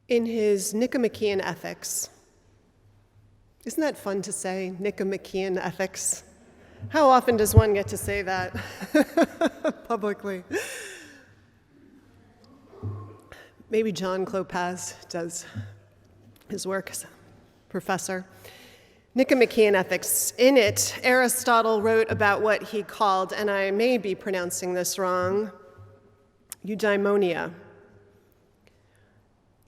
In his Nicomachean Ethics, isn't that fun to say, Nicomachean Ethics? How often does one get to say that publicly? Maybe John Clopaz does his work as a professor. Nicomachean Ethics. In it, Aristotle wrote about what he called, and I may be pronouncing this wrong, eudaimonia.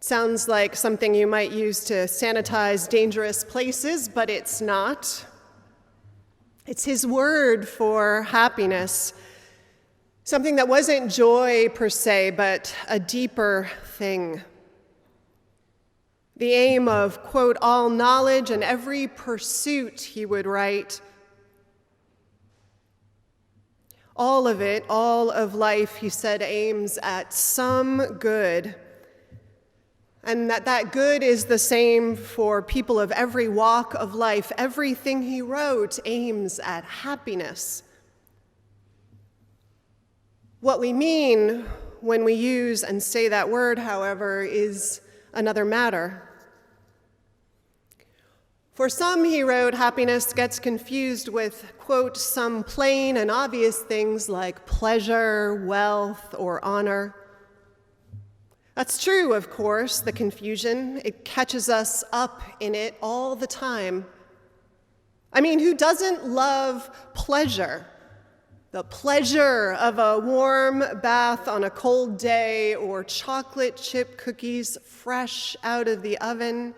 Sounds like something you might use to sanitize dangerous places, but it's not. It's his word for happiness, something that wasn't joy per se, but a deeper thing. The aim of, quote, all knowledge and every pursuit, he would write. All of it, all of life, he said, aims at some good. And that good is the same for people of every walk of life. Everything he wrote aims at happiness. What we mean when we use and say that word, however, is another matter. For some, he wrote, happiness gets confused with, quote, some plain and obvious things like pleasure, wealth, or honor. That's true, of course, the confusion. It catches us up in it all the time. I mean, who doesn't love pleasure? The pleasure of a warm bath on a cold day or chocolate chip cookies fresh out of the oven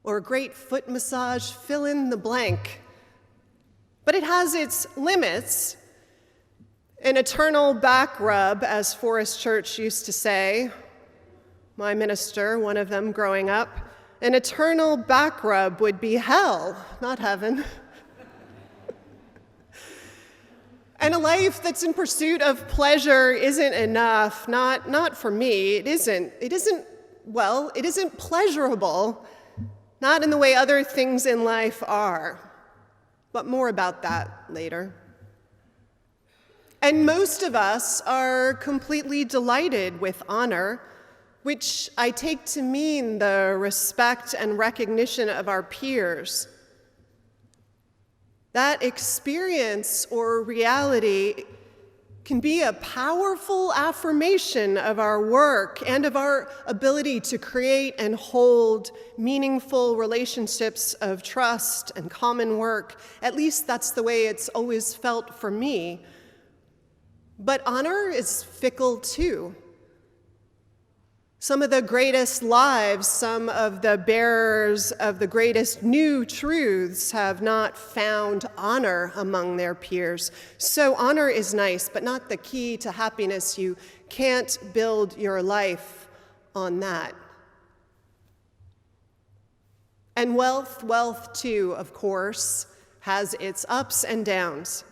or a great foot massage, fill in the blank. But it has its limits. An eternal back rub, as Forrest Church used to say, my minister, one of them growing up, an eternal back rub would be hell, not heaven. And a life that's in pursuit of pleasure isn't enough, not for me. It isn't pleasurable, not in the way other things in life are. But more about that later. And most of us are completely delighted with honor, which I take to mean the respect and recognition of our peers. That experience or reality can be a powerful affirmation of our work and of our ability to create and hold meaningful relationships of trust and common work. At least that's the way it's always felt for me. But honor is fickle too. Some of the greatest lives, some of the bearers of the greatest new truths have not found honor among their peers. So honor is nice, but not the key to happiness. You can't build your life on that. And wealth too, of course, has its ups and downs.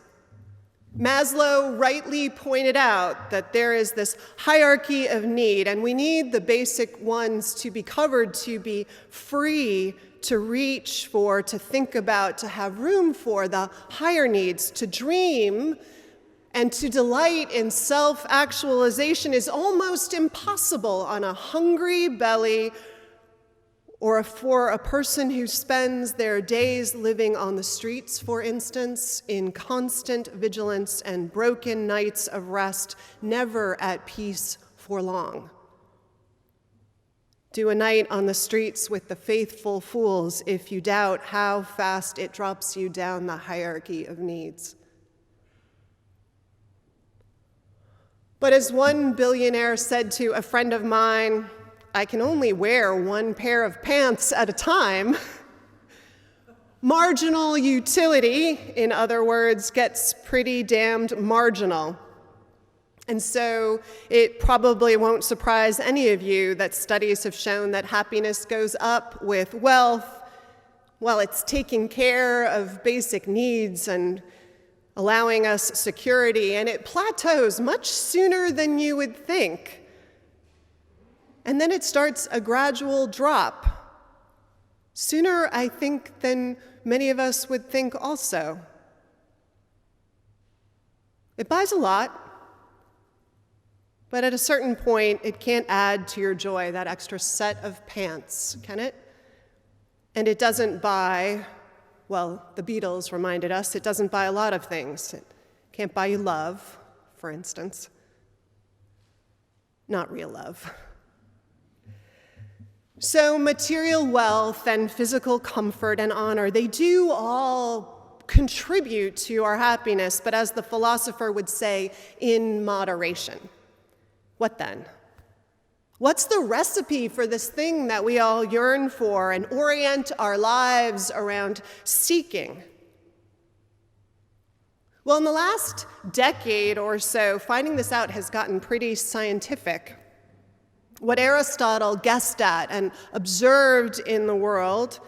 Maslow rightly pointed out that there is this hierarchy of need, and we need the basic ones to be covered, to be free, to reach for, to think about, to have room for the higher needs. To dream and to delight in self-actualization is almost impossible on a hungry belly or for a person who spends their days living on the streets, for instance, in constant vigilance and broken nights of rest, never at peace for long. Do a night on the streets with the faithful fools if you doubt how fast it drops you down the hierarchy of needs. But as one billionaire said to a friend of mine, I can only wear one pair of pants at a time. Marginal utility, in other words, gets pretty damned marginal. And so it probably won't surprise any of you that studies have shown that happiness goes up with wealth while it's taking care of basic needs and allowing us security, and it plateaus much sooner than you would think. And then it starts a gradual drop. Sooner, I think, than many of us would think also. It buys a lot, But at a certain point, it can't add to your joy, that extra set of pants, can it? And it doesn't buy, well, the Beatles reminded us, it doesn't buy a lot of things. It can't buy you love, for instance. Not real love. So material wealth and physical comfort and honor, they do all contribute to our happiness, but as the philosopher would say, in moderation. What then? What's the recipe for this thing that we all yearn for and orient our lives around seeking? Well, in the last decade or so, finding this out has gotten pretty scientific. What Aristotle guessed at and observed in the world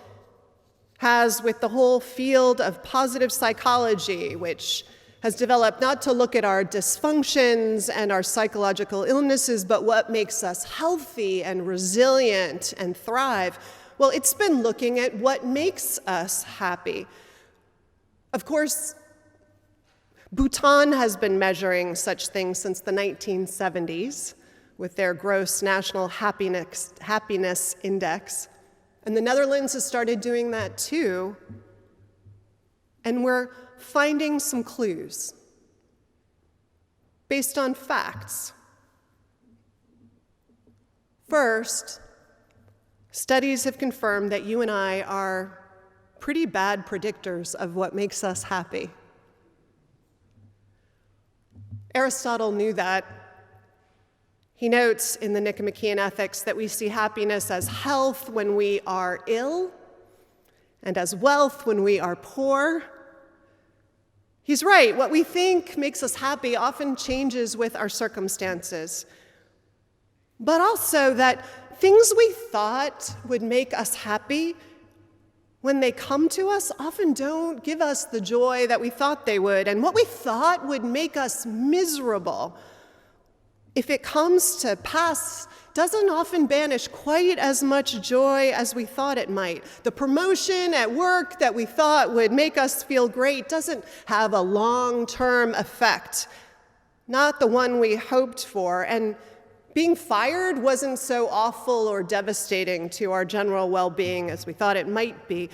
has, with the whole field of positive psychology, which has developed not to look at our dysfunctions and our psychological illnesses, but what makes us healthy and resilient and thrive. Well, it's been looking at what makes us happy. Of course, Bhutan has been measuring such things since the 1970s with their gross national happiness index. And the Netherlands has started doing that too. And we're finding some clues based on facts. First, studies have confirmed that you and I are pretty bad predictors of what makes us happy. Aristotle knew that. He notes in the Nicomachean Ethics that we see happiness as health when we are ill and as wealth when we are poor. He's right. What we think makes us happy often changes with our circumstances. But also that things we thought would make us happy, when they come to us, often don't give us the joy that we thought they would. And what we thought would make us miserable, if it comes to pass, doesn't often banish quite as much joy as we thought it might. The promotion at work that we thought would make us feel great doesn't have a long-term effect, not the one we hoped for. And being fired wasn't so awful or devastating to our general well-being as we thought it might be.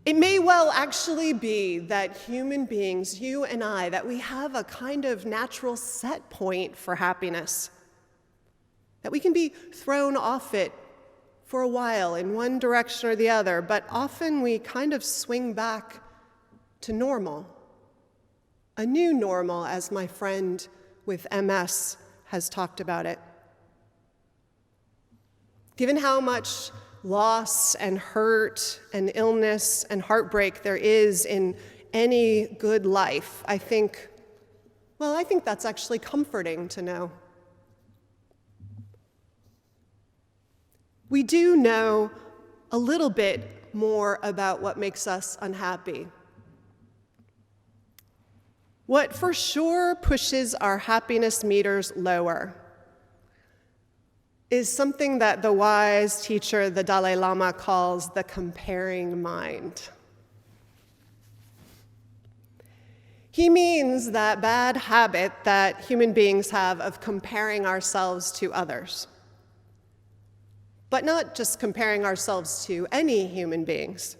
It may well actually be that human beings, you and I, that we have a kind of natural set point for happiness, that we can be thrown off it for a while in one direction or the other, but often we kind of swing back to normal, a new normal, as my friend with MS has talked about it. Given how much loss and hurt and illness and heartbreak there is in any good life, I think that's actually comforting to know. We do know a little bit more about what makes us unhappy. What for sure pushes our happiness meters lower is something that the wise teacher, the Dalai Lama, calls the comparing mind. He means that bad habit that human beings have of comparing ourselves to others. But not just comparing ourselves to any human beings.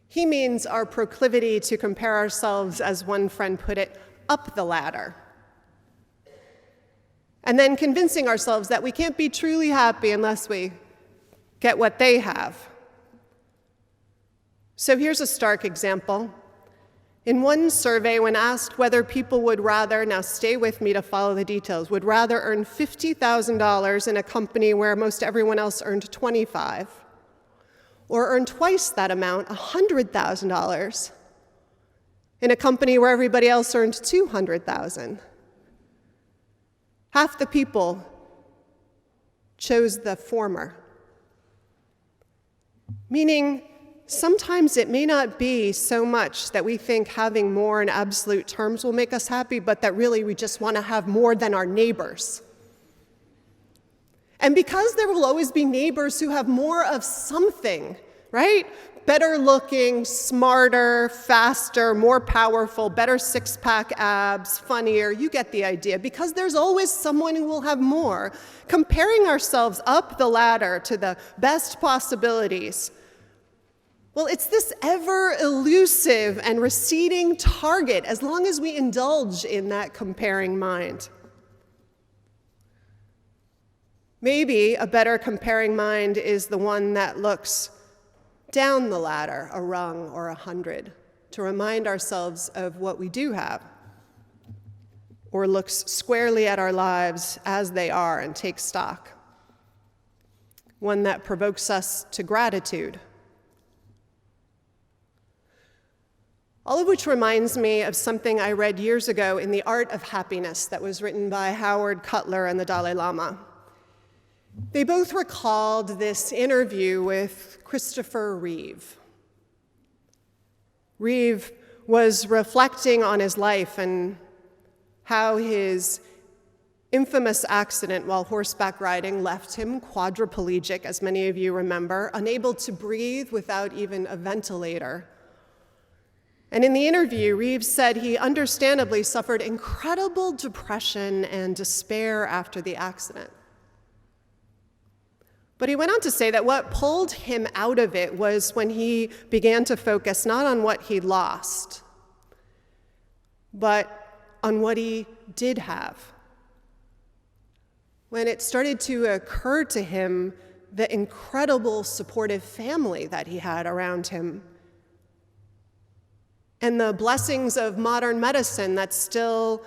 He means our proclivity to compare ourselves, as one friend put it, up the ladder. And then convincing ourselves that we can't be truly happy unless we get what they have. So here's a stark example. In one survey, when asked whether people would rather, now stay with me to follow the details, would rather earn $50,000 in a company where most everyone else earned $25,000, or earn twice that amount, $100,000, in a company where everybody else earned $200,000. Half the people chose the former. Meaning, sometimes it may not be so much that we think having more in absolute terms will make us happy, but that really we just want to have more than our neighbors. And because there will always be neighbors who have more of something, right? better looking, smarter, faster, more powerful, better six-pack abs, funnier. You get the idea, because there's always someone who will have more. Comparing ourselves up the ladder to the best possibilities, well, it's this ever elusive and receding target as long as we indulge in that comparing mind. Maybe a better comparing mind is the one that looks down the ladder, a rung or 100, to remind ourselves of what we do have, or looks squarely at our lives as they are and takes stock. One that provokes us to gratitude. All of which reminds me of something I read years ago in The Art of Happiness that was written by Howard Cutler and the Dalai Lama. They both recalled this interview with Christopher Reeve. Reeve was reflecting on his life and how his infamous accident while horseback riding left him quadriplegic, as many of you remember, unable to breathe without even a ventilator. And in the interview, Reeves said he understandably suffered incredible depression and despair after the accident. But he went on to say that what pulled him out of it was when he began to focus not on what he lost, but on what he did have. When it started to occur to him the incredible supportive family that he had around him, and the blessings of modern medicine that still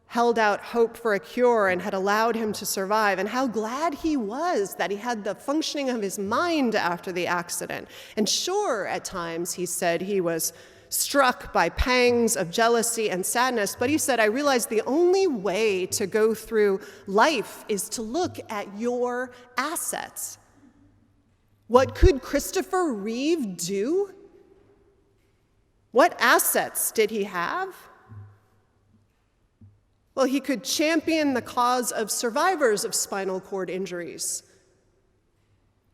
held out hope for a cure and had allowed him to survive, and how glad he was that he had the functioning of his mind after the accident. And sure, at times, he said he was struck by pangs of jealousy and sadness, but he said, I realized the only way to go through life is to look at your assets. What could Christopher Reeve do? What assets did he have? Well, he could champion the cause of survivors of spinal cord injuries.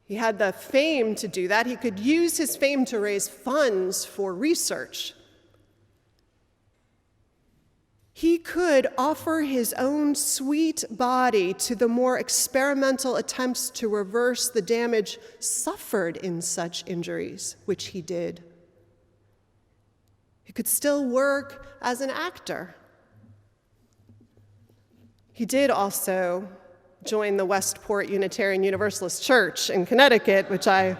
He had the fame to do that. He could use his fame to raise funds for research. He could offer his own sweet body to the more experimental attempts to reverse the damage suffered in such injuries, which he did. He could still work as an actor. He did also join the Westport Unitarian Universalist Church in Connecticut, which I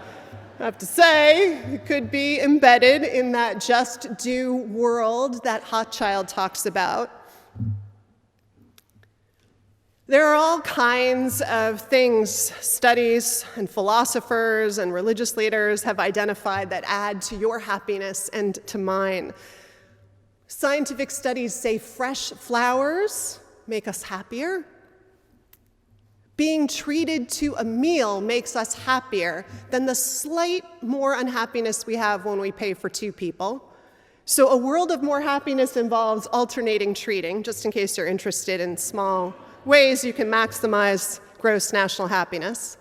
have to say could be embedded in that just do world that Hochschild talks about. There are all kinds of things studies and philosophers and religious leaders have identified that add to your happiness and to mine. Scientific studies say fresh flowers make us happier. Being treated to a meal makes us happier than the slight more unhappiness we have when we pay for two people. So a world of more happiness involves alternating treating, just in case you're interested in small ways you can maximize gross national happiness.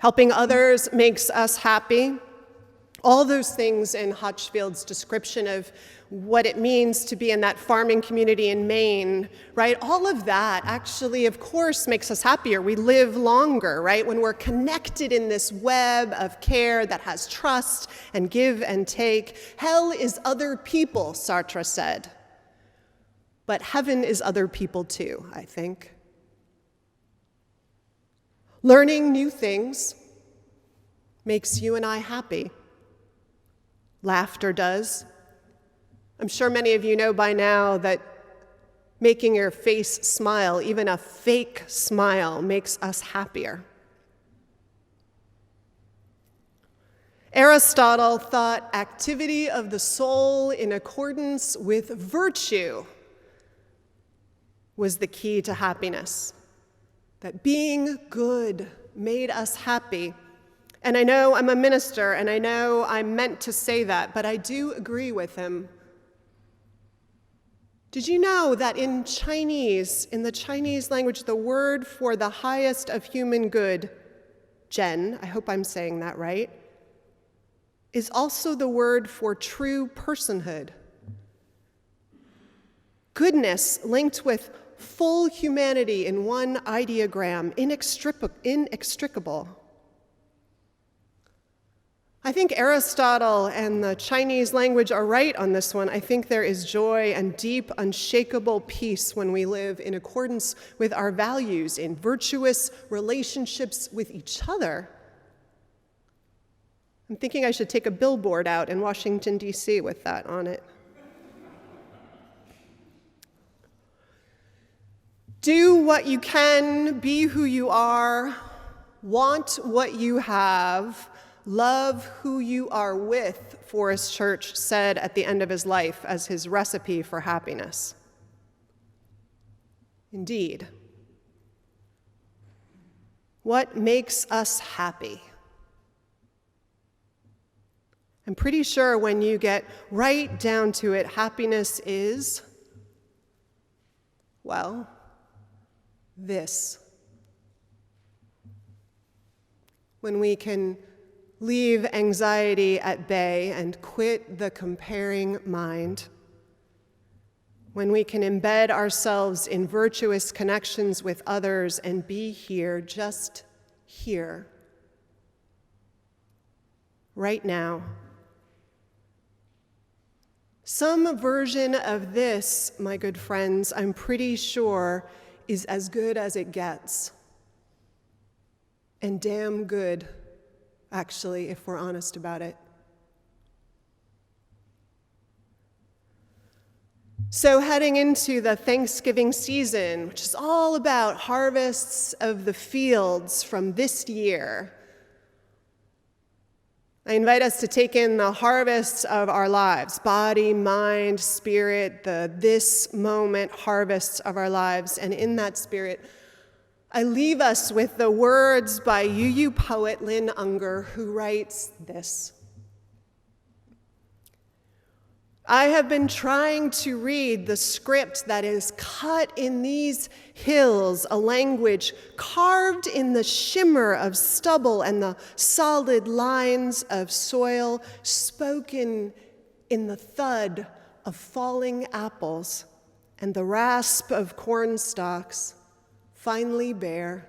Helping others makes us happy. All those things in Hochschild's description of what it means to be in that farming community in Maine, right? All of that actually, of course, makes us happier. We live longer, right? When we're connected in this web of care that has trust and give and take. Hell is other people, Sartre said. But heaven is other people too, I think. Learning new things makes you and I happy. Laughter does. I'm sure many of you know by now that making your face smile, even a fake smile, makes us happier. Aristotle thought activity of the soul in accordance with virtue was the key to happiness, that being good made us happy. And I know I'm a minister, and I know I'm meant to say that, but I do agree with him. Did you know that in Chinese, in the Chinese language, the word for the highest of human good, Jen, I hope I'm saying that right, is also the word for true personhood. Goodness linked with full humanity in one ideogram, inextricable. I think Aristotle and the Chinese language are right on this one. I think there is joy and deep, unshakable peace when we live in accordance with our values in virtuous relationships with each other. I'm thinking I should take a billboard out in Washington, D.C. with that on it. Do what you can, be who you are, want what you have, love who you are with, Forrest Church said at the end of his life as his recipe for happiness. Indeed. What makes us happy? I'm pretty sure when you get right down to it, happiness is, well, this. When we can leave anxiety at bay and quit the comparing mind. When we can embed ourselves in virtuous connections with others and be here, just here, right now. Some version of this, my good friends, I'm pretty sure is as good as it gets. And damn good, actually, if we're honest about it. So heading into the Thanksgiving season, which is all about harvests of the fields from this year, I invite us to take in the harvests of our lives, body, mind, spirit, the this moment harvests of our lives. And in that spirit, I leave us with the words by UU poet Lynn Unger, who writes this. I have been trying to read the script that is cut in these hills, a language carved in the shimmer of stubble and the solid lines of soil, spoken in the thud of falling apples and the rasp of corn stalks, finely bare.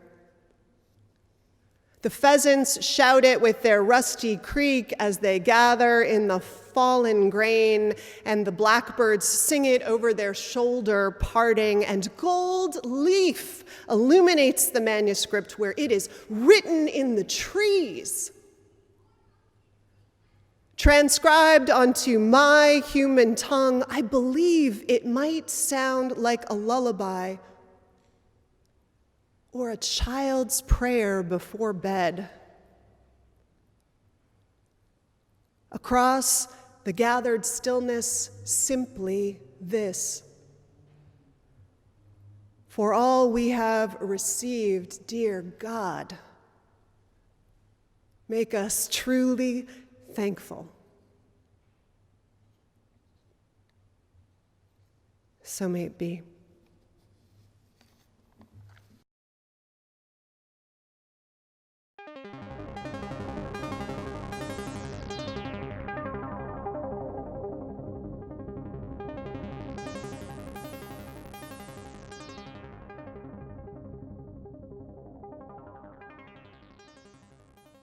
The pheasants shout it with their rusty creak as they gather in the fallen grain, and the blackbirds sing it over their shoulder parting, and gold leaf illuminates the manuscript where it is written in the trees. Transcribed onto my human tongue, I believe it might sound like a lullaby or a child's prayer before bed. Across the gathered stillness, simply this. For all we have received, dear God, make us truly thankful. So may it be.